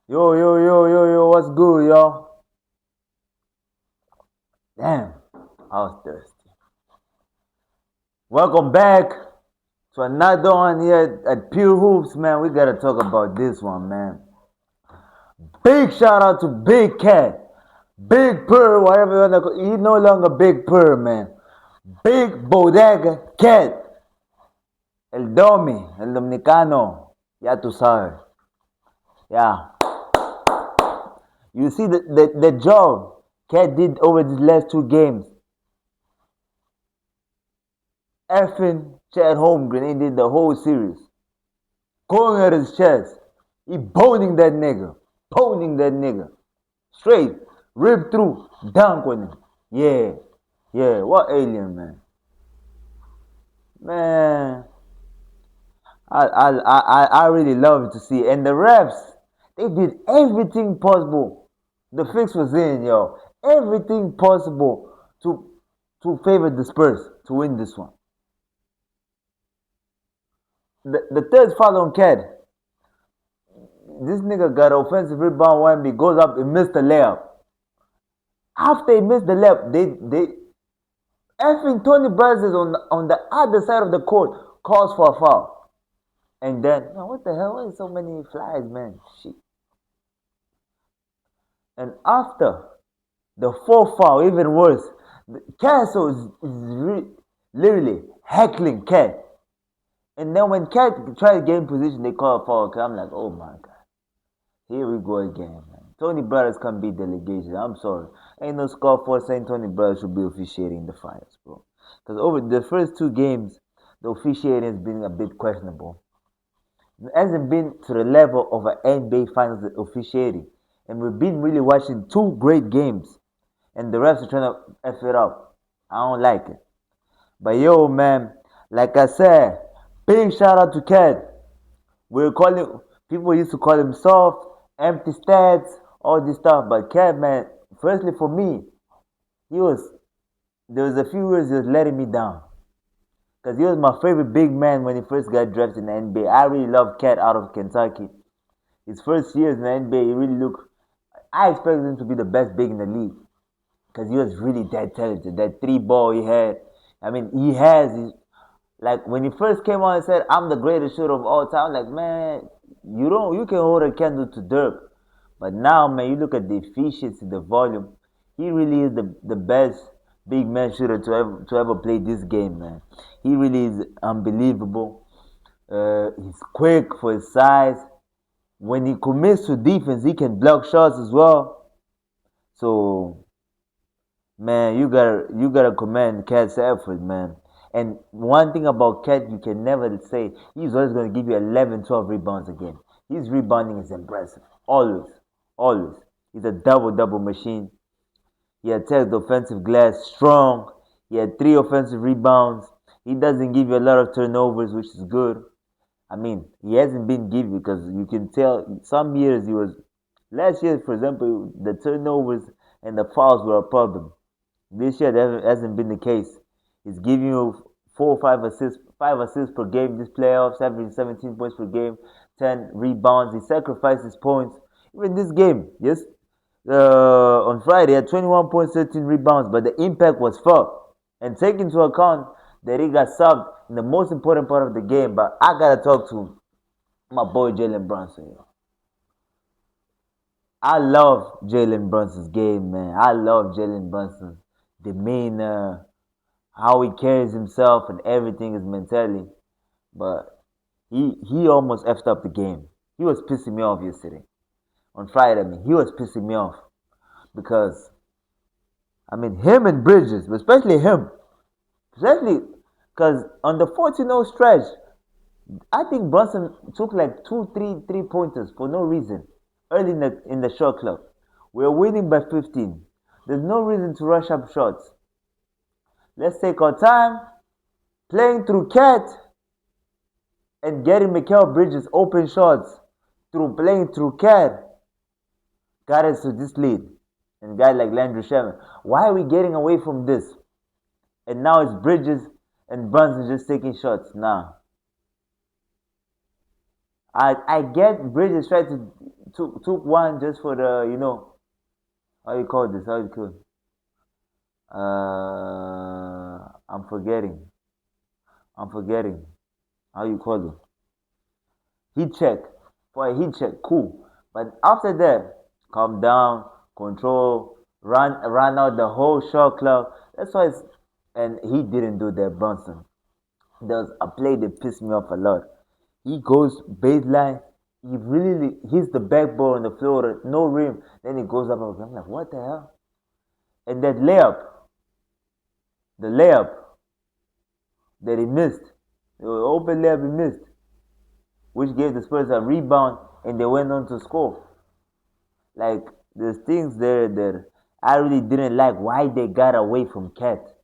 Yo, yo, yo, yo, yo, what's good, y'all? Damn, I was thirsty. Welcome back to another one here at Pure Hoops, man. We gotta talk about this one, man. Big shout out to Big Cat, Big Purr, whatever you wanna call. He's no longer Big Purr, man. Big Bodega Cat, El Domi, El Dominicano. Ya tú sabes. Yeah. You see the job Cat did over these last two games. Effing Chad Holmgren, he did the whole series. Going at his chest. He boning that nigga. Boning that nigga. Straight. Rip through. Dunk on him. Yeah. Yeah. What alien, man? Man. I really love to see. And the refs, they did everything possible. The fix was in, yo. Everything possible to favor the Spurs to win this one. The third foul on Cad, this nigga got offensive rebound. Wemby goes up and missed the layup. After he missed the layup, they effing Tony Brazos on the other side of the court calls for a foul. And then, man, what the hell? Why so many flags, man? Shit. And after the fourth foul, even worse, Castle is literally heckling Cat. And then when Cat tried to get in position, they call a foul. I'm like, oh my god. Here we go again, man. Tony Brothers can't beat delegation. I'm sorry. Ain't no score for saying Tony Brothers should be officiating the finals, bro. Because over the first two games, the officiating has been a bit questionable. It hasn't been to the level of an NBA finals officiating. And we've been really watching two great games. And the refs are trying to F it up. I don't like it. But yo, man, like I said, big shout out to Cat. We're calling people used to call him soft, empty stats, all this stuff. But Cat, man, firstly for me, he was there was a few years he was letting me down. Because he was my favorite big man when he first got drafted in the NBA. I really loved Cat out of Kentucky. His first years in the NBA, he really looked. I expected him to be the best big in the league because he was really that talented. That three ball he had. I mean, he has. Like when he first came on and said, "I'm the greatest shooter of all time." I'm like, man, you don't. You can hold a candle to Dirk, but now, man, you look at the efficiency, the volume. He really is the best big man shooter to ever play this game, man. He really is unbelievable. He's quick for his size. When he commits to defense, he can block shots as well. So, man, you gotta commend Cat's effort, man. And one thing about Cat you can never say, he's always gonna give you 11, 12 rebounds again. His rebounding is impressive. Always. Always. He's a double machine. He attacks the offensive glass strong. He had three offensive rebounds. He doesn't give you a lot of turnovers, which is good. I mean, he hasn't been given because you can tell some years he was. Last year, for example, the turnovers and the fouls were a problem. This year, that hasn't been the case. He's giving you 4 or 5 assists, 5 assists per game this playoffs, averaging 17 points per game, 10 rebounds. He sacrifices points. Even this game, yes, on Friday, he had 21 points, 13 rebounds, but the impact was felt. And take into account that he got subbed in the most important part of the game. But I gotta talk to my boy Jalen Brunson. I love Jalen Brunson's game, man. I love Jalen Brunson's demeanor, how he carries himself, and everything is mentality. But he almost effed up the game. He was pissing me off yesterday on Friday. I mean, he was pissing me off because I mean him and Bridges, especially him, especially because on the 14-0 stretch, I think Brunson took like two, three pointers for no reason early in the shot clock. We're winning by 15. There's no reason to rush up shots. Let's take our time playing through Cat and getting Mikael Bridges open shots through playing through Cat got us to this lead. And guys like Landry Sherman. Why are we getting away from this? And now it's Bridges and Brunson just taking shots. Nah. I get Bridges trying took one just for the how you call this? How you call? I'm forgetting. I'm forgetting. How you call it? Heat check. For a heat check, cool. But after that, calm down, control, run out the whole shot clock. That's why it's and he didn't do that, Bronson. There's a play that pissed me off a lot. He goes baseline. He really hits the backboard on the floor, no rim. Then he goes up. I'm like, what the hell? And that layup, the layup that he missed, the open layup he missed, which gave the Spurs a rebound, and they went on to score. Like there's things there that I really didn't like why they got away from Cat,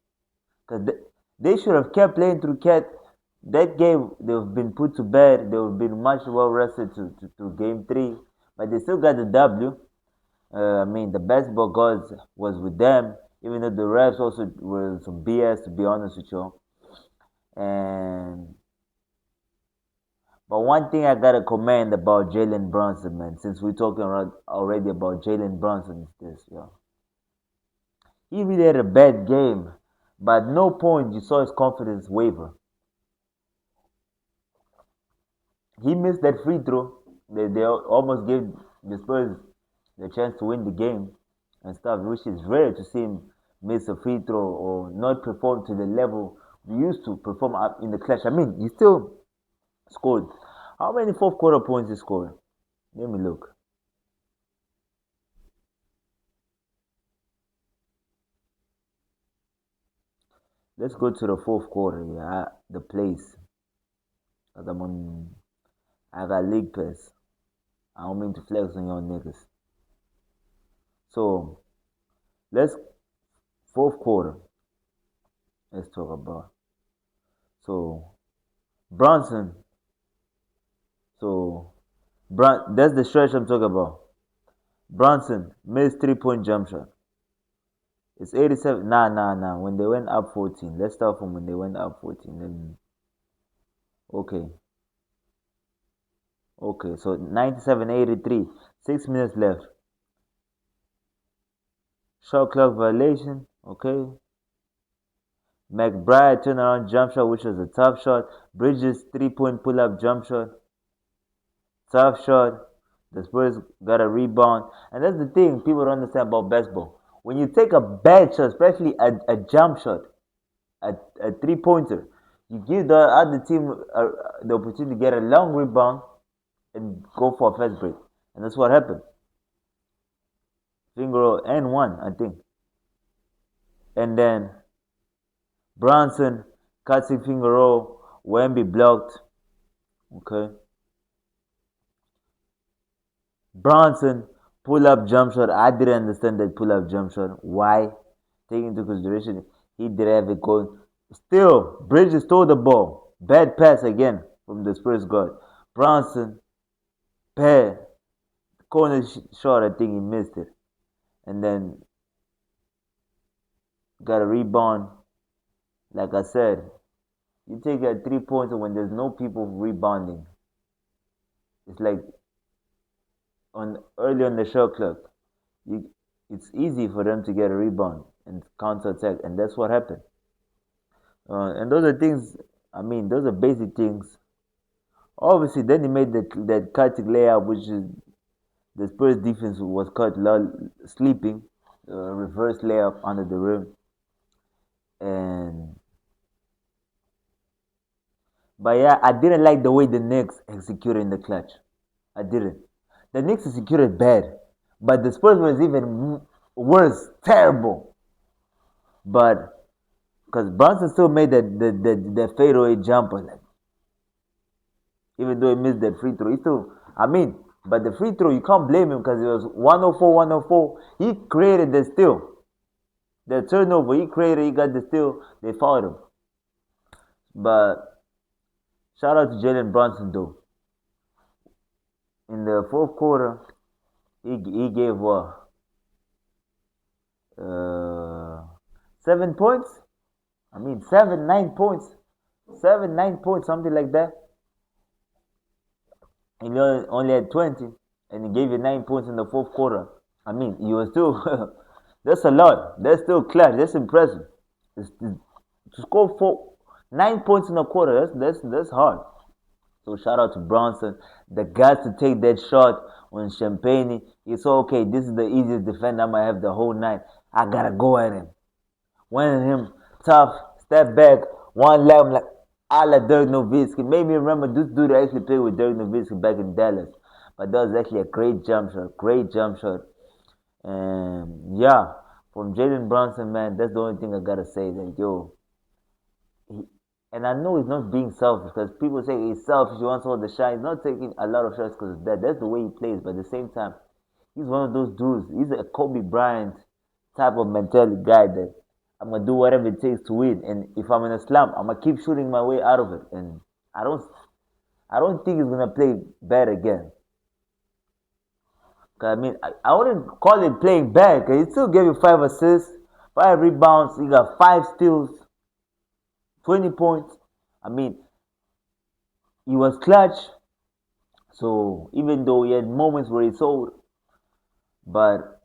because they should have kept playing through Cat. That game they've been put to bed. They've been much well rested to game three, but they still got the W. I mean, the basketball gods was with them, even though the refs also were some BS, to be honest with you. And but one thing I gotta commend about Jalen Brunson, man, since we're talking already about Jalen Brunson, is this, yo. He really had a bad game, but at no point you saw his confidence waver. He missed that free throw. They almost gave the Spurs the chance to win the game and stuff, which is rare to see him miss a free throw or not perform to the level we used to perform up in the clutch. I mean, he still scored. How many fourth quarter points he scored? Let me look. Let's go to the fourth quarter. Yeah, the place. Cause I'm on. I got league pass. I don't mean to flex on your niggas. So let's fourth quarter. Let's talk about. So Bronson. So that's the stretch I'm talking about. Bronson missed 3-point jump shot. It's 87. Nah. When they went up 14. Let's start from when they went up 14. Then, okay. Okay. So 97-83. 6 minutes left. Shot clock violation. Okay. McBride turnaround jump shot, which was a tough shot. Bridges 3-point pull up jump shot. Tough shot. The Spurs got a rebound. And that's the thing people don't understand about basketball. When you take a bad shot, especially a jump shot, a 3-pointer, you give the other team the opportunity to get a long rebound and go for a fast break. And that's what happened. Finger roll and one, I think. And then Bronson cuts in finger roll. Wemby blocked. Okay. Bronson pull up jump shot. I didn't understand that pull up jump shot. Why? Taking into consideration he didn't have it going. Still, Bridges stole the ball. Bad pass again from the Spurs guard. Bronson, bad corner shot. I think he missed it, and then got a rebound. Like I said, you take a 3-pointer when there's no people rebounding. It's like on early on the shot clock, it's easy for them to get a rebound and counter attack, and that's what happened. And those are things. I mean, those are basic things. Obviously, then he made that cutting layup, which is the Spurs defense was caught sleeping, reverse layup under the rim, and but yeah, I didn't like the way the Knicks executed in the clutch. I didn't. The Knicks executed bad, but the Spurs was even worse, terrible. But because Brunson still made the fadeaway jumper, like, even though he missed that free throw, he still. I mean, but the free throw you can't blame him because it was 104, 104. He created the steal, the turnover. He created. He got the steal. They fouled him. But shout out to Jalen Brunson though. In the fourth quarter, he gave what? 7 points. I mean 7, 9 points, 7, 9 points, something like that. And he only had 20. and he gave you 9 points in the fourth quarter. I mean, you were still that's a lot. That's still clutch. That's impressive. To score 9 points in a quarter, that's hard. So shout out to Bronson. The guts to take that shot on Champagne. It's okay. This is the easiest defender I might have the whole night. I gotta go at him. Went at him tough, step back, one leg like a la Dirk Nowitzki. Made me remember this dude actually played with Dirk Nowitzki back in Dallas. But that was actually a great jump shot. Great jump shot. And yeah, from Jalen Brunson, man, that's the only thing I gotta say. That yo, he, and I know he's not being selfish because people say he's selfish. He wants all the shot. He's not taking a lot of shots because of that. That's the way he plays. But at the same time, he's one of those dudes. He's a Kobe Bryant type of mentality guy that I'm gonna do whatever it takes to win. And if I'm in a slump, I'm gonna keep shooting my way out of it. And I don't, I don't think he's gonna play bad again. 'Cause I mean, I wouldn't call it playing bad. Cause he still gave you 5 assists, 5 rebounds. He got 5 steals, 20 points. I mean, he was clutch. So even though he had moments where he sold, but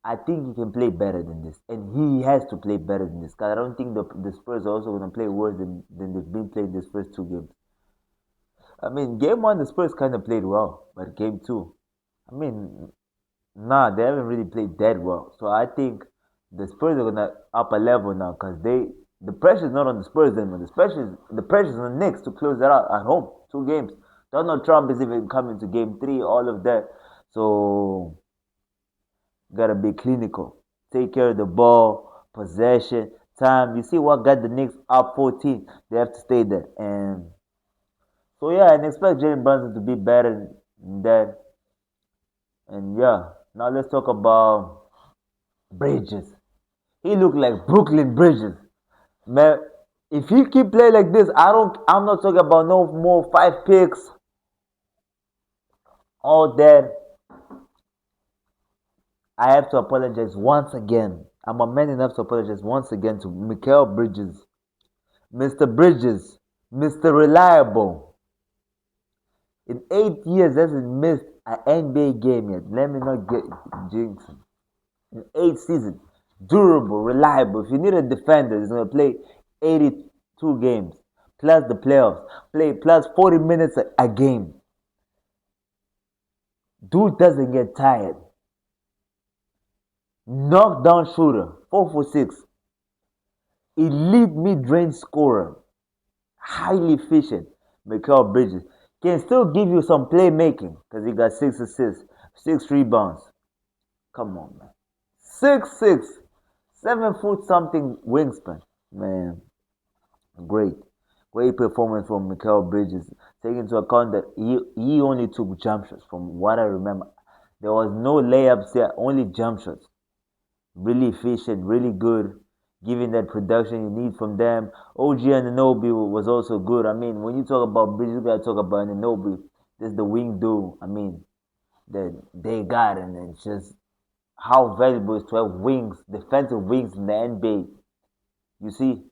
I think he can play better than this, and he has to play better than this. Cause I don't think the Spurs are also gonna play worse than they've been playing these first 2 games. I mean, game one the Spurs kind of played well, but game two, I mean, nah, they haven't really played that well. So I think the Spurs are gonna up a level now because the pressure is not on the Spurs anymore. The pressure is on the Knicks to close that out at home. 2 games. Donald Trump is even coming to game three. All of that. So gotta be clinical. Take care of the ball, possession, time. You see what got the Knicks up 14. They have to stay there. And so yeah, and expect Jalen Brunson to be better than that. And yeah, now let's talk about Bridges. He looked like Brooklyn Bridges. Man, if he keep playing like this, I'm not talking about no more 5 picks, all that. I have to apologize once again. I'm a man enough to apologize once again to Mikael Bridges. Mr. Bridges, Mr. Reliable. In 8 years hasn't missed an NBA game yet. Let me not get jinxed. In 8 seasons. Durable, reliable. If you need a defender, he's gonna play 82 games. Plus the playoffs. Play plus 40 minutes a game. Dude doesn't get tired. Knockdown shooter. 4 for 6. Elite mid-range scorer. Highly efficient. Mikael Bridges. Can still give you some playmaking. Because he got 6 assists. 6 rebounds. Come on, man. 6'6". 7 foot something wingspan. Man. Great. Great performance from Mikael Bridges. Taking into account that he only took jump shots from what I remember. There was no layups there, only jump shots. Really efficient, really good, giving that production you need from them. OG and Anobi was also good. I mean, when you talk about Bridges, you gotta talk about Anobi. This is the wing dude. I mean, that they got, and it's just how valuable it is to have wings, defensive wings in the NBA. You see,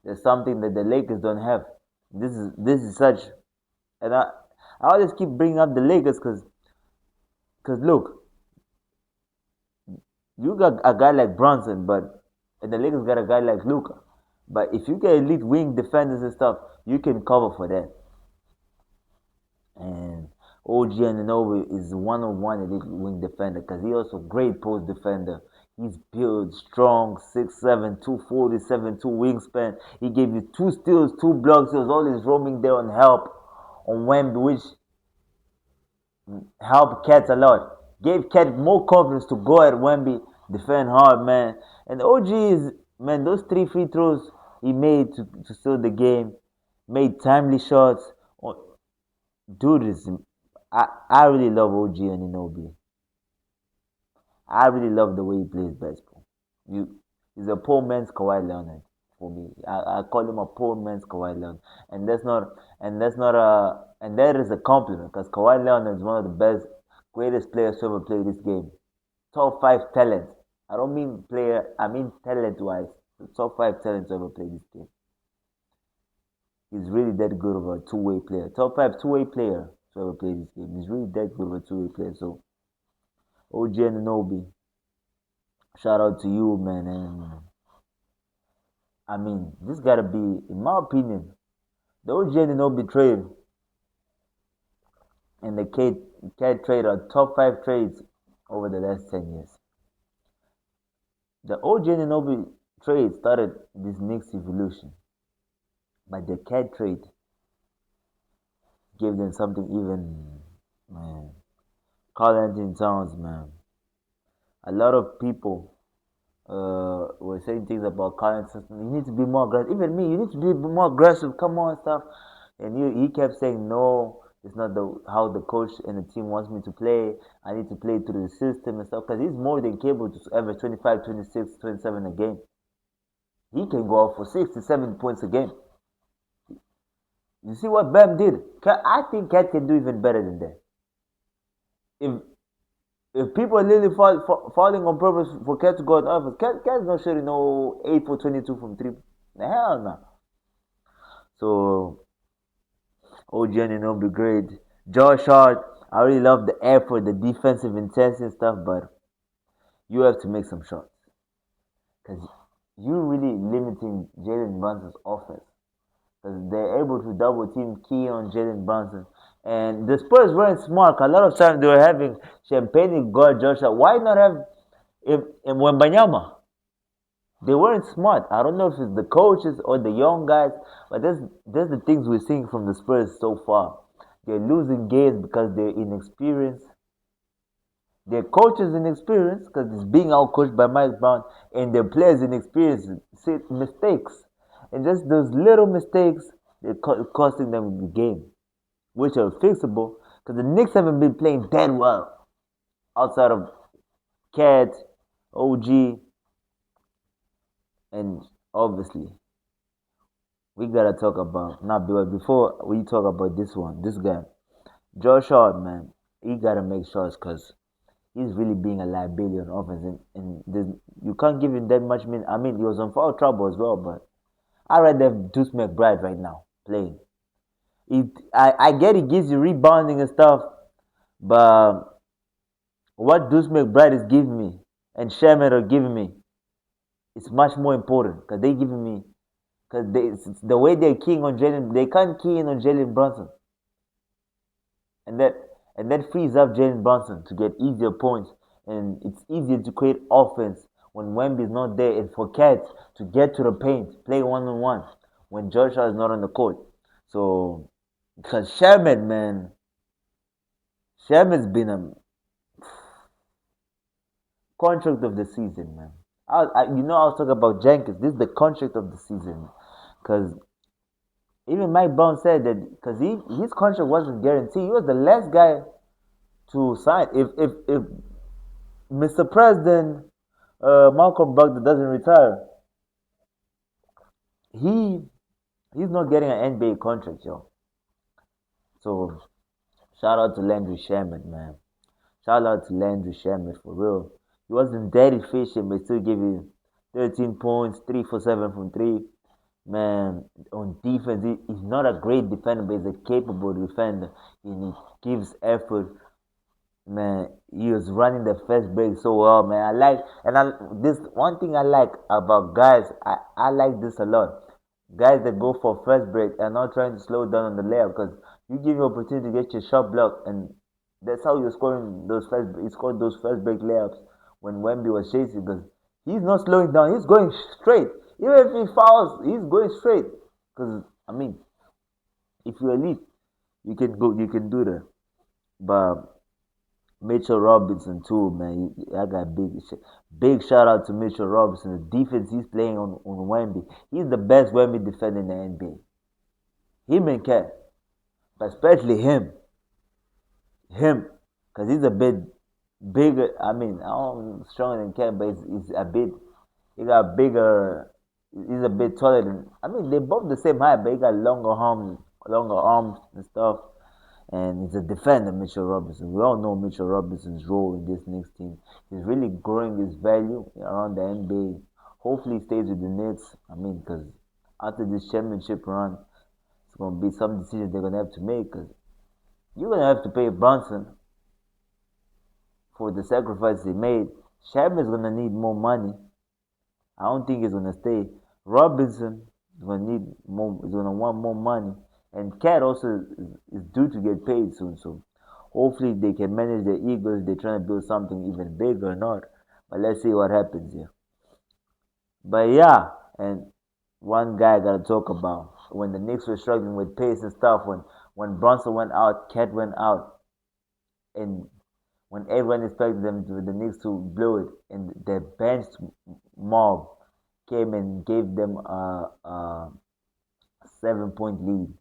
there's something that the Lakers don't have. This is such, and I always keep bringing up the Lakers because look, you got a guy like Bronson, but and the Lakers got a guy like Luca. But if you get elite wing defenders and stuff, you can cover for that. And OG Anunoby is one-on-one elite wing defender because he also great post defender. He's built strong, 6'7", 247, 2 wingspan. He gave you 2 steals, 2 blocks. He was always roaming there on help on Wemby, which helped Cat a lot. Gave Cat more confidence to go at Wemby, defend hard, man. And OG is, man, those 3 free throws he made to seal the game, made timely shots. Dude is, I really love OG Anunoby. I really love the way he plays basketball. You, he's a poor man's Kawhi Leonard for me. I call him a poor man's Kawhi Leonard, and that is a compliment because Kawhi Leonard is one of the best, greatest players to ever play this game. Top 5 talent. I don't mean player. I mean talent wise. The top 5 talent to ever play this game. He's really that good of a two-way player. Top 5 two-way player. to ever play this game. He's really that good of a two-way player. So OG Ananobi, shout out to you, man. And I mean, this gotta be, in my opinion, the OG Ananobi trade and the Cat trade are top five trades over the last 10 years. The OG Ananobi trade started this Knicks evolution, but the Cat trade gave them something even, man. Carl Anthony Towns, man. A lot of people were saying things about Carl Anthony. You need to be more aggressive. Even me, you need to be more aggressive. Come on, stuff. And he kept saying, no, it's not how the coach and the team wants me to play. I need to play through the system and stuff. Because he's more than capable to average 25, 26, 27 a game. He can go out for 67 points a game. You see what Bam did? I think Cat can do even better than that. If if people are literally falling on purpose for Cat to go out offense, Cat's not shooting no 8 for 22 from 3. The hell no. So, OG will be great. Josh Hart, I really love the effort, the defensive intensity and stuff, but you have to make some shots. Because you're really limiting Jalen Brunson's offense. Because they're able to double team key on Jalen Brunson. And the Spurs weren't smart. A lot of times they were having Champagne guard Joshua. Why not have in Wembanyama? They weren't smart. I don't know if it's the coaches or the young guys, but that's the things we're seeing from the Spurs so far. They're losing games because they're inexperienced. Their coaches inexperienced because it's being outcoached by Mike Brown, and their players inexperienced mistakes. And just those little mistakes, they're costing them the game, which are fixable because the Knicks haven't been playing that well outside of Cat, OG, and obviously we gotta talk about not before we talk about this guy, Josh Hart, man. He gotta make shots because he's really being a liability on offense, and you can't give him that much. I mean, he was on foul trouble as well, but I rather have Deuce McBride right now playing. I get it gives you rebounding and stuff, but what Deuce McBride is giving me and Sherman are giving me, it's much more important because they giving me because the way they're keying on Jalen, they can't key in on Jalen Brunson, and that frees up Jalen Brunson to get easier points, and it's easier to create offense when Wemby is not there, and for Cats to get to the paint, play 1-on-1 when Joshua is not on the court. So, because Sherman, man, Sherman's been a contract of the season, man. I was talking about Jenkins. This is the contract of the season, because even Mike Brown said that because his contract wasn't guaranteed. He was the last guy to sign. If Mr. President Malcolm Brogdon doesn't retire, he he's not getting an NBA contract, yo. So shout out to Landry Shamet, man. Shout out to Landry Shamet for real. He wasn't that efficient, but still gave you 13 points, 3 for 7 from 3. Man, on defense, he's not a great defender, but he's a capable defender. And he gives effort. Man, he was running the fast break so well, man. This one thing I like about guys. I like this a lot. Guys that go for first break are not trying to slow down on the layup because you give you opportunity to get your shot blocked, and that's how you're scoring those first. He scored those first break layups when Wemby was chasing because he's not slowing down. He's going straight. Even if he fouls, he's going straight. Because I mean, if you're elite, you can go. You can do that. But Mitchell Robinson too, man. I got big shout out to Mitchell Robinson. The defense he's playing on Wemby. He's the best Wemby defender in the NBA. Him and Cat, but especially him, because he's a bit bigger. I mean, I don't stronger than Cat, but he's a bit. He got bigger. He's a bit taller than. I mean, they're both the same height, but he got longer arms and stuff. And he's a defender, Mitchell Robinson. We all know Mitchell Robinson's role in this Knicks team. He's really growing his value around the NBA. Hopefully, he stays with the Knicks. I mean, because after this championship run, it's going to be some decisions they're going to have to make. Cause You're gonna have to pay Bronson for the sacrifice he made. Sham is gonna need more money. I don't think he's gonna stay. Robinson is gonna need more. Is gonna want more money, and Cat also is due to get paid soon. So hopefully they can manage their egos. They're trying to build something even bigger or not. But let's see what happens here. But yeah, and one guy I gotta talk about when the Knicks were struggling with pace and stuff. When Bronson went out, Cat went out, and when everyone expected them to the Knicks to blow it, and the bench mob came and gave them a 7 point lead.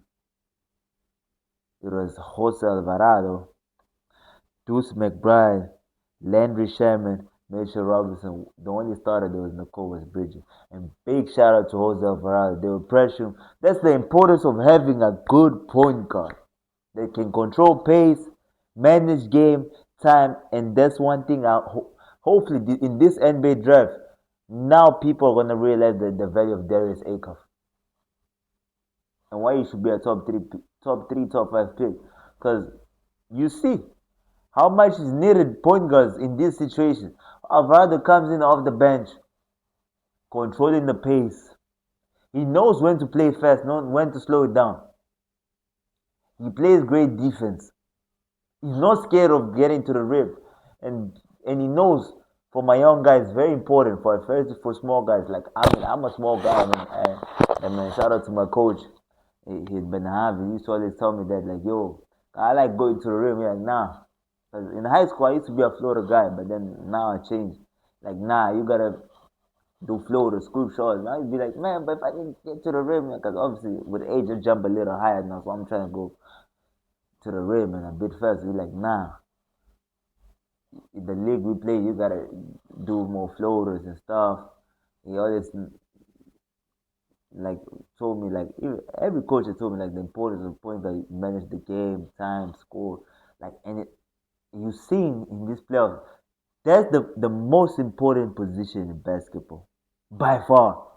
It was Jose Alvarado, Deuce McBride, Landry Shaman, Mitchell Robinson. The only starter there was Nicole was Bridges. And big shout out to Jose Alvarado. They were pressuring. That's the importance of having a good point guard. They can control pace, manage game, time, and that's one thing. Hopefully, in this NBA draft, now people are gonna realize the value of Darius Acuff and why he should be a top five pick. Because you see how much is needed point guards in this situation. Alvarado comes in off the bench, controlling the pace. He knows when to play fast, knows when to slow it down. He plays great defense. He's not scared of getting to the rim, and he knows for my young guys very important for first for small guys like I'm a small guy. And man, shout out to my coach. He'd been having. He used to always tell me that like yo, I like going to the rim. He's like nah. 'Cause in high school I used to be a floater guy, but then now I changed. Like nah, you gotta do floater, scoop shots. I'd be like man, but if I can get to the rim, because obviously with age I jump a little higher now, so I'm trying to go to the rim and a bit faster. Be like nah. In the league we play, you gotta do more floaters and stuff. He always like told me like every coach has told me like the importance of points that manage the game, time, score, like and you seen in this playoff. That's the most important position in basketball by far.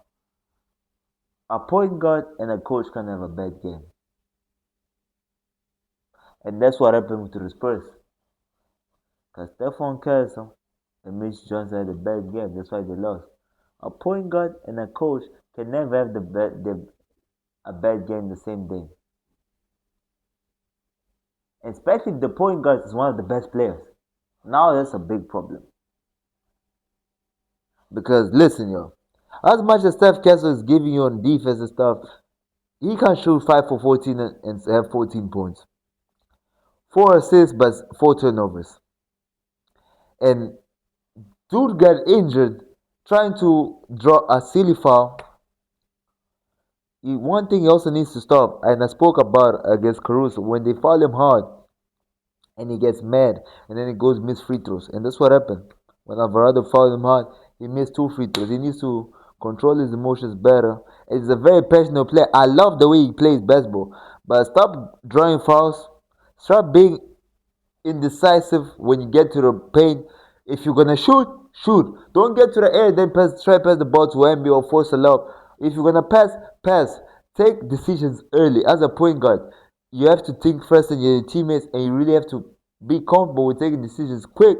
A point guard and a coach can have a bad game, and that's what happened to the Spurs. Because Stephon Curry and Mitch Johnson had a bad game. That's why they lost. A point guard and a coach can never have a bad game the same day. Especially if the point guard is one of the best players. Now that's a big problem. Because listen, yo, as much as Steph Castle is giving you on defense and stuff, he can shoot 5 for 14 and have 14 points. 4 assists, but 4 turnovers. And dude got injured trying to draw a silly foul. One thing he also needs to stop, and I spoke about against Caruso, when they foul him hard and he gets mad and then he goes miss free throws. And that's what happened. When Alvarado fouled him hard, he missed 2 free throws. He needs to control his emotions better. He's a very passionate player. I love the way he plays basketball. But stop drawing fouls. Start being indecisive when you get to the paint. If you're gonna shoot, shoot. Don't get to the air then pass the ball to Wemby or force a lob. If you're gonna pass, pass. Take decisions early. As a point guard, you have to think first in your teammates, and you really have to be comfortable with taking decisions quick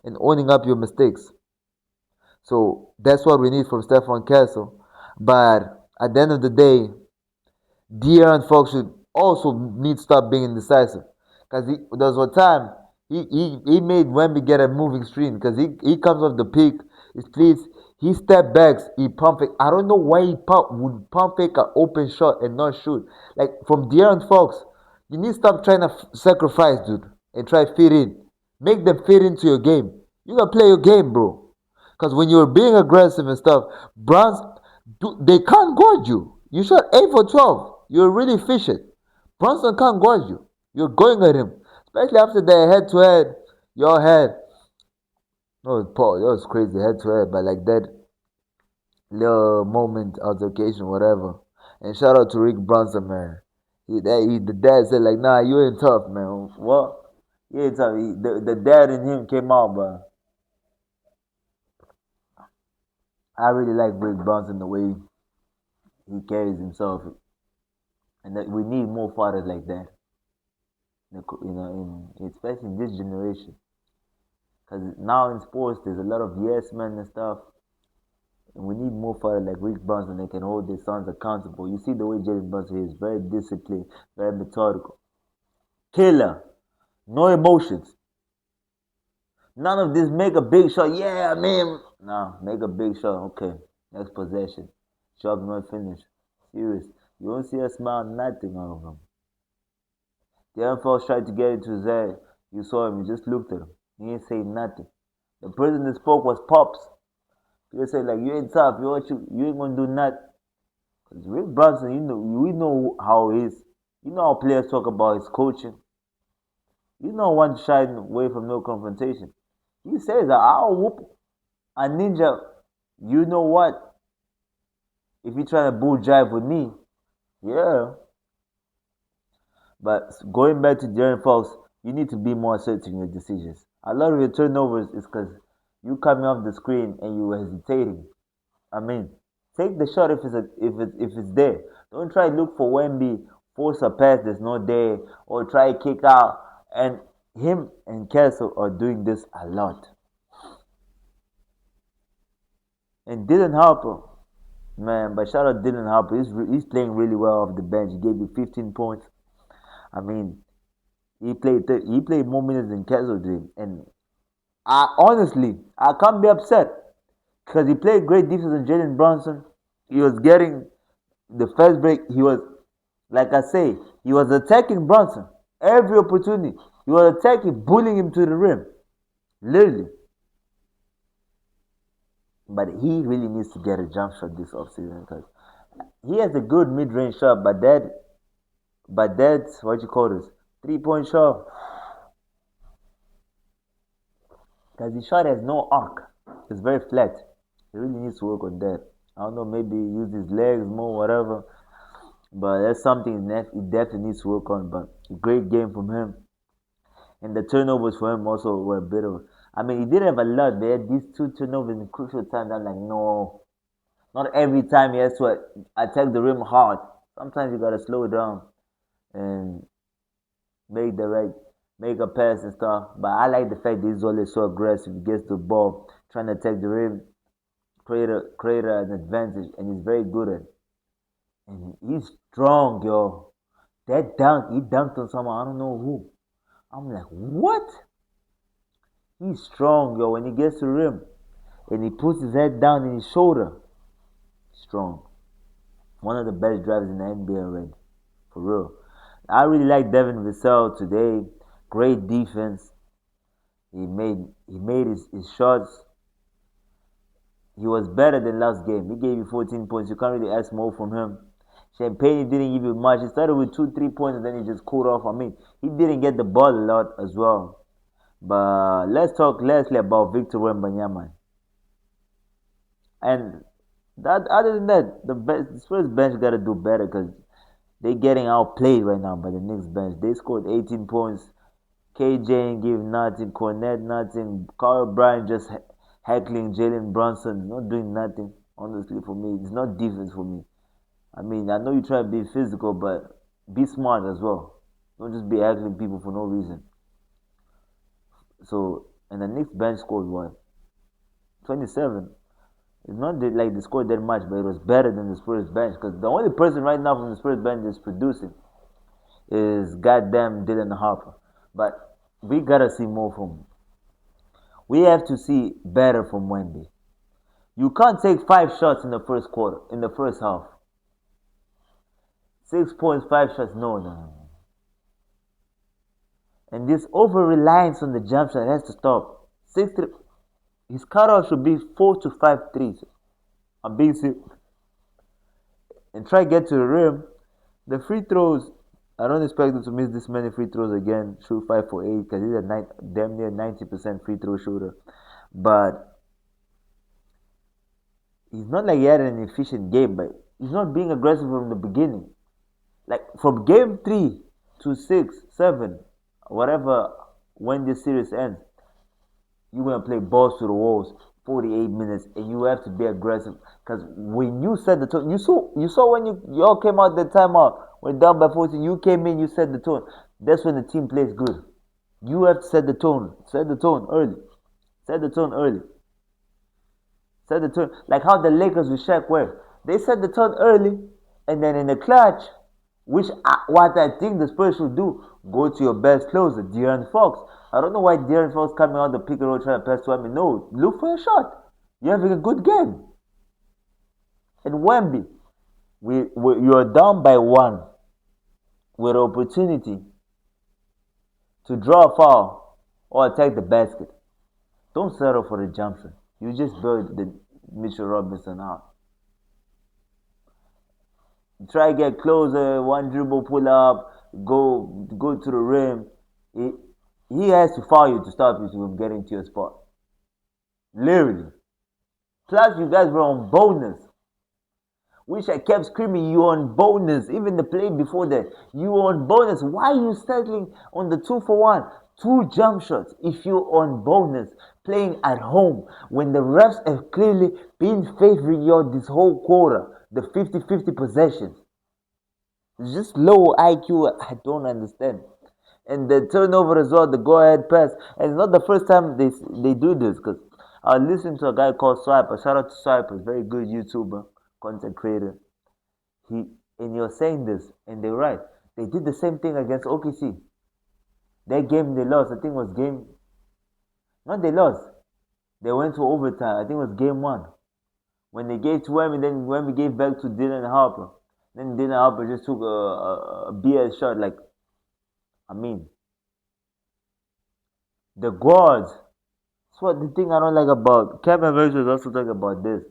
and owning up your mistakes. So that's what we need from Stephon Castle. But at the end of the day, De'Aaron Fox should also need to stop being indecisive. Because there was a time he made Wemby get a moving screen because he comes off the peak, he splits, he step backs, he pump fake. I don't know why would pump fake an open shot and not shoot. Like from De'Aaron Fox, you need to stop trying to sacrifice, dude, and try to fit in. Make them fit into your game. You gotta play your game, bro. Because when you're being aggressive and stuff, Browns, they can't guard you. You shot 8 for 12. You're really efficient. Brunson can't guard you. You're going at him. Especially after the head to head. Your head. No, Paul, that was crazy head to head. But like that little moment, altercation, whatever. And shout out to Rick Brunson, man. The dad said, like, nah, you ain't tough, man. What? You ain't tough. The dad in him came out, but I really like Rick Brunson the way he carries himself, and that we need more fathers like that. especially in this generation. Because now in sports, there's a lot of yes men and stuff. And we need more fathers like Rick Brunson that can hold their sons accountable. You see the way Jalen Brunson is very disciplined, very methodical. Killer. No emotions. None of this make a big shot. Yeah, man. No, make a big shot. Okay. Next possession. Job not finished. Serious. You won't see a smile, nothing out of him. The NFL tried to get into his head. You saw him, you just looked at him. He ain't say nothing. The person that spoke was Pops. People say like you ain't tough, you ain't gonna do nothing. Cause Rick Brunson, we know how he is. You know how players talk about his coaching. He's not one shying away from no confrontation. He says that I'll whoop a ninja. You know what? If you try to bull jive with me, yeah. But going back to Darren Fox, you need to be more assertive in your decisions. A lot of your turnovers is because you coming off the screen and you hesitating. I mean, take the shot if it's there. Don't try to look for Wemby, force a pass that's not there, or try to kick out. And him and Castle are doing this a lot. And Dylan Harper, man, but shout out Dylan Harper. He's playing really well off the bench. He gave you 15 points. I mean, he played more minutes than Castle did, and I can't be upset because he played great defense on Jalen Brunson. He was getting the first break. He was, like I say, he was attacking Brunson every opportunity. He was attacking, bullying him to the rim, literally. But he really needs to get a jump shot this offseason because he has a good mid-range shot, but that's what you call this 3-point shot because his shot has no arc. It's very flat. He really needs to work on that. I don't know, maybe use his legs more, whatever. But that's something he definitely needs to work on. But great game from him. And the turnovers for him also were a bit of. I mean, he didn't have a lot. They had these two turnovers in crucial times. I'm like, no. Not every time he has to attack the rim hard. Sometimes you gotta slow down and make the right, make a pass and stuff. But I like the fact that he's always so aggressive. He gets the ball, trying to attack the rim, create an advantage, and he's very good at it. And he's strong, yo. That dunk, he dunked on someone, I don't know who. I'm like, what? He's strong, yo. When he gets to the rim and he puts his head down in his shoulder, strong. One of the best drivers in the NBA already, for real. I really like Devin Vassell today. Great defense. He made his shots. He was better than last game. He gave you 14 points. You can't really ask more from him. Champagne didn't give you much. He started with 2, 3 points and then he just cooled off. I mean, he didn't get the ball a lot as well. But let's talk lastly about Victor Wembanyama. And that other than that, the Spurs bench got to do better because they're getting outplayed right now by the Knicks bench. They scored 18 points. KJ ain't give nothing. Cornette nothing. Carl Bryant just heckling Jalen Brunson. Not doing nothing. Honestly, for me, it's not defense for me. I mean, I know you try to be physical, but be smart as well. Don't just be heckling people for no reason. So, and the Knicks bench scored what? 27. It's not like they scored that much, but it was better than the Spurs bench. Because the only person right now from the Spurs bench that's producing is goddamn Dylan Harper. But we gotta see more from him. We have to see better from Wemby. You can't take 5 shots in the first quarter, in the first half. 6 points, 5 shots. No. And this over reliance on the jump shot has to stop. His cutoff should be 4 to 5 threes. I'm being serious. And try to get to the rim. The free throws, I don't expect him to miss this many free throws again. Shoot 5 for 8 because he's a damn near 90% free throw shooter. But he's not like he had an efficient game, but he's not being aggressive from the beginning. Like from game 3 to 6, 7, whatever, when this series ends, you're gonna play balls to the walls. 48 minutes, and you have to be aggressive. Because when you set the tone, you saw when you all came out the timeout, when down by 14, you came in, you set the tone. That's when the team plays good. You have to set the tone. Set the tone early. Set the tone early. Set the tone. Like how the Lakers with Shaq were. They set the tone early, and then in the clutch, what I think the Spurs should do, go to your best closer, De'Aaron Fox. I don't know why De'Aaron Fox coming on the pick and roll trying to pass to him. No, look for a shot. You're having a good game. And Wemby, you are down by one with opportunity to draw a foul or attack the basket. Don't settle for the jump shot. You just build the Mitchell Robinson out. Try to get closer, one dribble pull up, go to the rim. He has to foul you to stop you from getting to your spot. Literally. Plus, you guys were on bonus. Wish I kept screaming, you on bonus. Even the play before that, you on bonus. Why are you settling on the 2-for-1? Two jump shots if you're on bonus, playing at home, when the refs have clearly been favoring you this whole quarter, the 50-50 possessions. It's just low IQ, I don't understand. And the turnover as well, the go-ahead pass. And it's not the first time they do this, because I listened to a guy called Swiper. Shout out to Swiper, very good YouTuber, content creator. And you're saying this, and they're right. They did the same thing against OKC. That game they lost, I think was game. Not they lost. They went to overtime. I think it was game one. When they gave to Wemby, then Wemby gave back to Dylan Harper. Then Dylan Harper just took a BS shot. Like, I mean, the guards. That's what the thing I don't like about Kevin Mercer was also talking about this.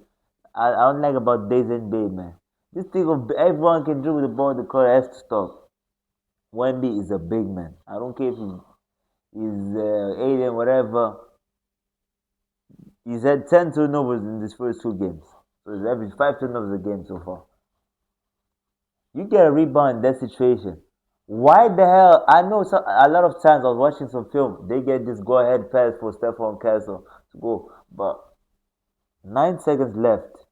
I don't like about Days NBA, man. This thing of everyone can dribble the ball, the court has to stop. Wemby is a big man. I don't care if he's alien, whatever. He's had 10 turnovers in these first two games. So he's averaged 5 turnovers a game so far. You get a rebound in that situation. Why the hell? I know a lot of times I was watching some film, they get this go ahead pass for Stephon Castle to go, but 9 seconds left.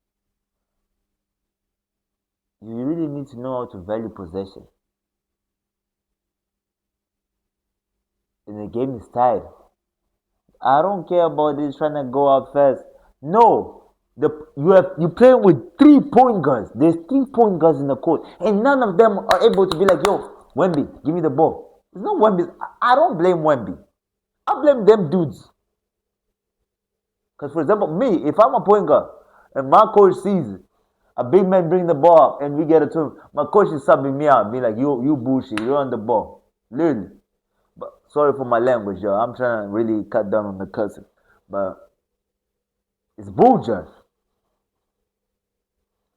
You really need to know how to value possession. And the game is tied. I don't care about this trying to go out fast. No. You play with 3-point guards. There's 3-point guards in the court. And none of them are able to be like, yo, Wemby, give me the ball. It's not Wemby. I don't blame Wemby. I blame them dudes. Because, for example, me, if I'm a point guard and my coach sees a big man bring the ball up and we get a turn, my coach is subbing me out, being like, you bullshit, you're on the ball. Literally. But sorry for my language, y'all. I'm trying to really cut down on the cussing. But it's bullshit.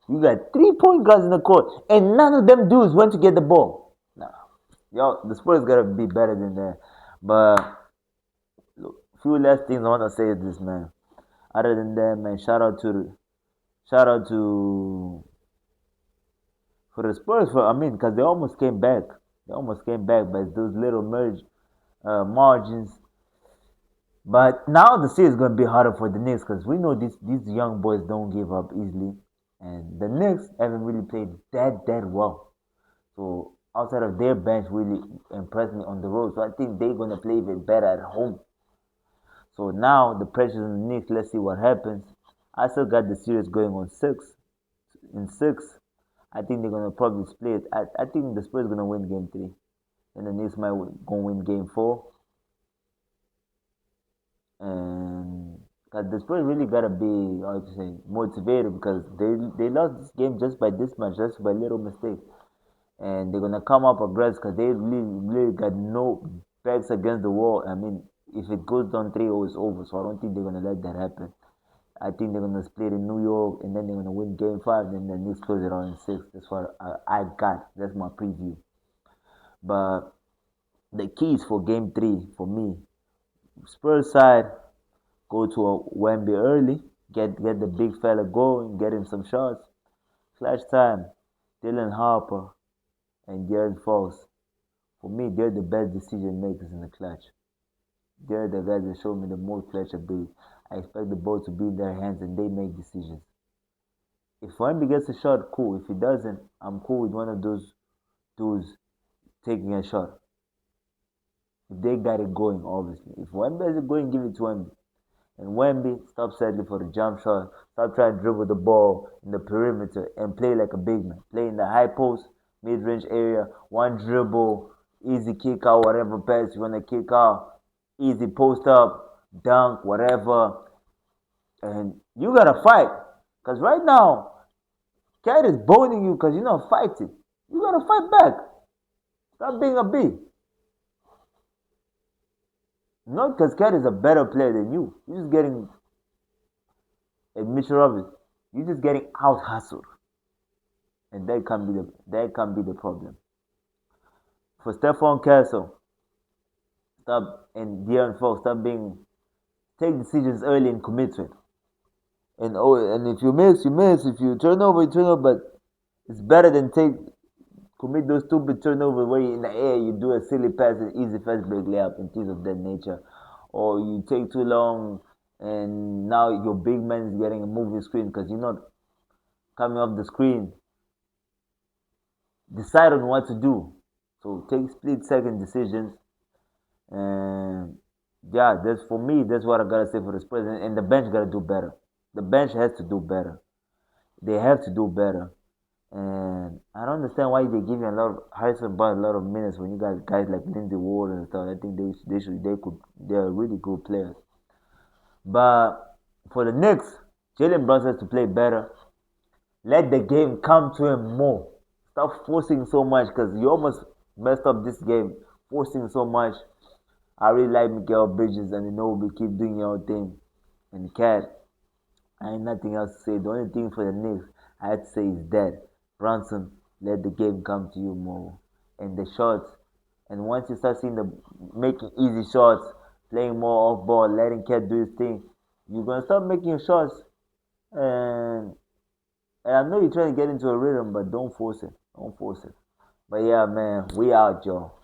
You got 3-point guards in the court, and none of them dudes went to get the ball. Nah, y'all, the Spurs gotta be better than that. But look, few last things I wanna say is this, man. Other than that, man, shout out to for the Spurs because they almost came back. They almost came back, but those little margins. But now the series is gonna be harder for the Knicks because we know these young boys don't give up easily. And the Knicks haven't really played that well. So outside of their bench really impressed me on the road. So I think they're gonna play even better at home. So now the pressure on the Knicks, let's see what happens. I still got the series going on 6. In 6. I think they're gonna probably split. I think the Spurs gonna win game 3. And the Knicks might gonna win game 4. And because the Spurs really gotta be, how to say, motivated because they lost this game just by this much, just by little mistakes, and they're gonna come up aggressive because they really got no backs against the wall. I mean, if it goes down 3-0, it's over. So I don't think they're gonna let that happen. I think they're gonna split in New York, and then they're gonna win game 5. Then the Knicks close it out in 6. That's what I got. That's my preview. But the keys for game 3 for me, Spurs side. Go to a Wemby early, get the big fella going, get him some shots. Clutch time, Dylan Harper and De'Aaron Fox. For me, they're the best decision makers in the clutch. They're the guys that show me the most clutch ability. I expect the ball to be in their hands and they make decisions. If Wemby gets a shot, cool. If he doesn't, I'm cool with one of those dudes taking a shot. If they got it going, obviously. If Wemby has it going, give it to Wemby. And Wemby, stop settling for the jump shot. Stop trying to dribble the ball in the perimeter and play like a big man. Play in the high post, mid-range area, one dribble, easy kick out, whatever pass you want to kick out, easy post up, dunk, whatever. And you gotta fight. Because right now, Cat is boning you because you're not fighting. You gotta fight back. Stop being a B. Not because Cat is a better player than you. You're just getting admission of it. You're just getting out hustled. And that can be the problem. For Stephon Castle, stop and De'Aaron Fox, stop being take decisions early and commit to it. And if you miss, you miss. If you turn over, you turn over. But it's better than commit those stupid turnovers where you in the air you do a silly pass and easy fast break layup and things of that nature, or you take too long and now your big man is getting a moving screen because you're not coming off the screen. Decide on what to do. So take split second decisions, and yeah, that's for me. That's what I gotta say for the Spurs, and the bench gotta do better. The bench has to do better. They have to do better. And I don't understand why they give you a lot of Harrison Barnes a lot of minutes when you got guys like Lindsey Ward and stuff. I think they're really good players. But for the Knicks, Jalen Brunson has to play better. Let the game come to him more. Stop forcing so much because you almost messed up this game. Forcing so much. I really like Mikael Bridges and we keep doing your own thing. And Cat, I ain't nothing else to say. The only thing for the Knicks I had to say is that Brunson, let the game come to you more. And the shots, and once you start seeing the making easy shots, playing more off ball, letting Cat do his thing, you're gonna start making shots. And, and I know you're trying to get into a rhythm, but don't force it. Don't force it. But yeah, man, we out, y'all.